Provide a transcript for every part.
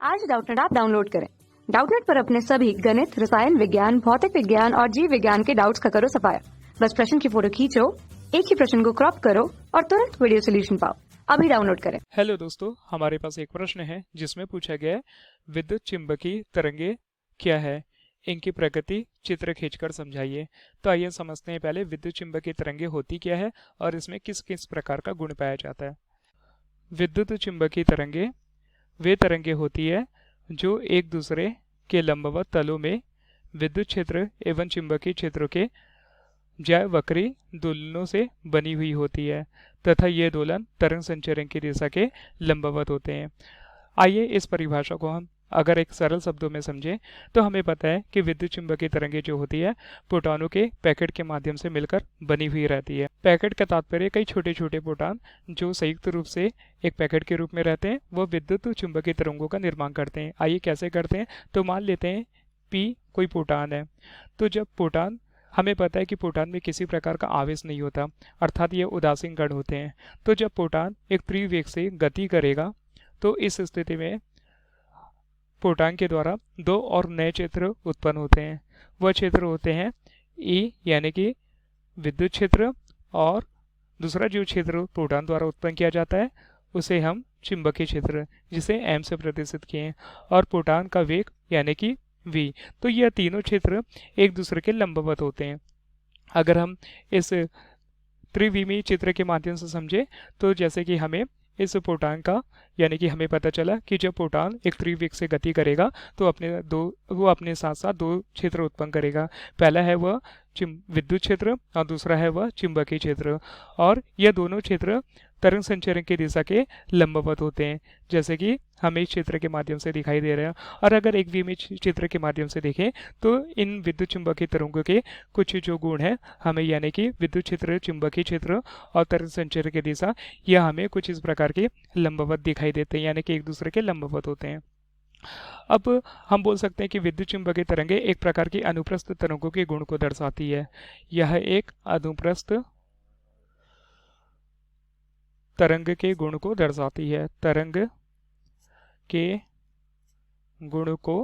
आज Doubtnut app download करें। Doubtnut पर अपने सभी गणित, रसायन विज्ञान, भौतिक विज्ञान और जीव विज्ञान के डाउट्स का करो सफाया। बस प्रश्न की फोटो खींचो, एक ही प्रश्न को क्रॉप करो और तुरंत वीडियो सोल्यूशन पाओ। अभी डाउनलोड करें। हेलो दोस्तों, हमारे पास एक प्रश्न है जिसमें पूछा गया है विद्युत चुंबकीय तरंगे क्या है, इनकी प्रकृति चित्र खींचकर समझाइए। तो आइए समझते हैं पहले विद्युत चुंबकीय तरंगे होती क्या है और इसमें किस किस प्रकार का गुण पाया जाता है। विद्युत चुंबकीय तरंगे वे तरंगे होती है जो एक दूसरे के लंबवत तलों में विद्युत क्षेत्र एवं चुंबकीय क्षेत्रों के ज्यावक्रीय दोलनों से बनी हुई होती है तथा ये दोलन तरंग संचरण की दिशा के लंबवत होते हैं। आइए इस परिभाषा को हम अगर एक सरल शब्दों में समझें तो हमें पता है कि विद्युत चुंबकीय तरंगे जो होती है प्रोटॉनों के पैकेट के माध्यम से मिलकर बनी हुई रहती है। पैकेट का तात्पर्य कई छोटे छोटे प्रोटॉन जो संयुक्त रूप से एक पैकेट के रूप में रहते हैं वो विद्युत चुंबकीय तरंगों का निर्माण करते हैं। आइए कैसे करते हैं, तो मान लेते हैं P कोई प्रोटॉन है। तो जब प्रोटॉन, हमें पता है कि प्रोटॉन में किसी प्रकार का आवेश नहीं होता, अर्थात ये उदासीन कण होते हैं। तो जब प्रोटॉन एक त्रिवेग से गति करेगा तो इस स्थिति में प्रोटॉन के द्वारा दो और नए क्षेत्र उत्पन्न होते हैं। वह क्षेत्र होते हैं E यानी कि विद्युत क्षेत्र, और दूसरा जो क्षेत्र प्रोटॉन द्वारा उत्पन्न किया जाता है उसे हम चुंबकीय क्षेत्र, जिसे m से प्रदर्शित किए हैं, और प्रोटॉन का वेग यानी कि v। तो यह तीनों क्षेत्र एक दूसरे के लंबवत होते हैं। अगर हम इस त्रिविमीय चित्र के माध्यम से समझे तो जैसे कि हमें इस प्रोटॉन का, यानी कि हमें पता चला कि जब प्रोटॉन एक त्रिवेग से गति करेगा तो वो अपने साथ साथ दो क्षेत्र उत्पन्न करेगा। पहला है वह विद्युत क्षेत्र और दूसरा है वह चुंबकीय क्षेत्र, और यह दोनों क्षेत्र तरंग संचरण की दिशा के लंबवत होते हैं, जैसे कि हमें इस चित्र के माध्यम से दिखाई दे रहा है। और अगर एक विमीय चित्र के माध्यम से देखें तो इन विद्युत चुंबकीय तरंगों के कुछ जो गुण है हमें, यानी कि विद्युत क्षेत्र, चुंबकीय क्षेत्र और तरंग संचरण की दिशा, यह हमें कुछ इस प्रकार के लंबवत दिखाई देते हैं, यानी कि एक दूसरे के लंबवत होते हैं। अब हम बोल सकते हैं कि विद्युत चुंबकीय तरंगे एक प्रकार की अनुप्रस्थ तरंगों के गुण को दर्शाती है। यह एक अनुप्रस्थ तरंग के गुण को दर्शाती है, तरंग के गुण को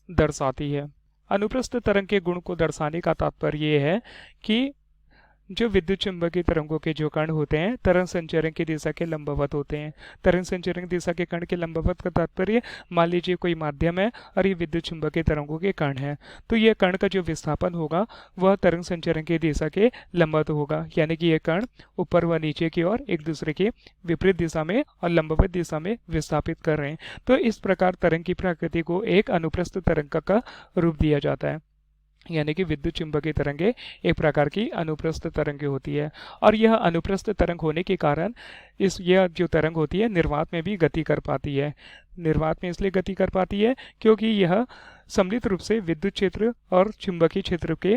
दर्शाती है। अनुप्रस्थ तरंग के गुण को दर्शाने का तात्पर्य यह है कि जो विद्युत चुंबकीय तरंगों के जो कण होते हैं तरंग संचरण की दिशा के लंबवत होते हैं। तरंग संचरण की दिशा के कण के लंबवत का तात्पर्य, मान लीजिए कोई माध्यम है और ये विद्युत चुंबकीय तरंगों के कण है, तो ये कण का जो विस्थापन होगा वह तरंग संचरण की दिशा के लंबवत होगा, यानी कि ये कण ऊपर व नीचे की ओर एक दूसरे के विपरीत दिशा में और लंबवत दिशा में विस्थापित कर रहे हैं। तो इस प्रकार तरंग की प्रकृति को एक अनुप्रस्थ तरंग का रूप दिया जाता है, यानी कि विद्युत चुंबकीय तरंगे एक प्रकार की अनुप्रस्थ तरंगे होती है। और यह अनुप्रस्थ तरंग होने के कारण यह जो तरंग होती है निर्वात में भी गति कर पाती है। निर्वात में इसलिए गति कर पाती है क्योंकि यह सम्मिलित रूप से विद्युत क्षेत्र और चुंबकीय क्षेत्र के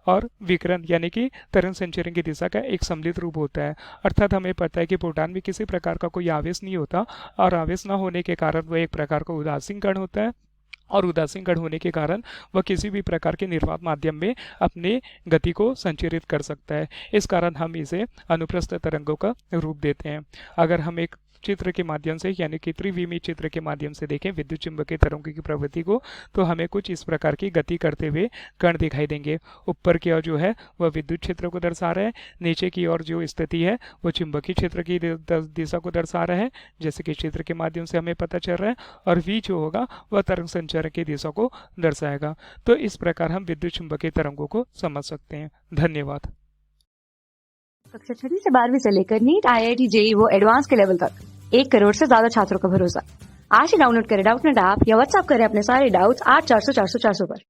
और विकिरण, यानी कि तरंग संचरण की दिशा का एक सम्मिलित रूप होता है। अर्थात हमें पता है कि प्रोटॉन में किसी प्रकार का कोई आवेश नहीं होता, और आवेश न होने के कारण वह एक प्रकार का उदासीन कण होता है, और उदासीन कण होने के कारण वह किसी भी प्रकार के निर्वात माध्यम में अपने गति को संचरित कर सकता है। इस कारण हम इसे अनुप्रस्थ तरंगों का रूप देते हैं। अगर हम एक चित्र के माध्यम से, यानी कि त्रिविमीय चित्र के माध्यम से देखें विद्युत चुंबकीय तरंगों की प्रवृत्ति को, तो हमें कुछ इस प्रकार की गति करते हुए कण दिखाई देंगे। ऊपर की ओर जो है वह विद्युत क्षेत्र को दर्शा रहा है, नीचे की ओर जो स्थिति है वो चुंबकीय क्षेत्र की दिशा को दर्शा रहा है, जैसे कि चित्र के माध्यम से हमें पता चल रहा है, और V जो होगा वह तरंग संचरण की दिशा को दर्शाएगा। तो इस प्रकार हम विद्युत चुंबकीय तरंगों को समझ सकते हैं। धन्यवाद। कक्षा 6 से 12वीं से लेकर नीट, IIT, JEE वो एडवांस के लेवल तक 1 करोड़ से ज्यादा छात्रों का भरोसा। आज ही डाउनलोड करें डाउटनेट ऐप या व्हाट्सएप करें अपने सारे डाउट्स 8400 400 400 पर।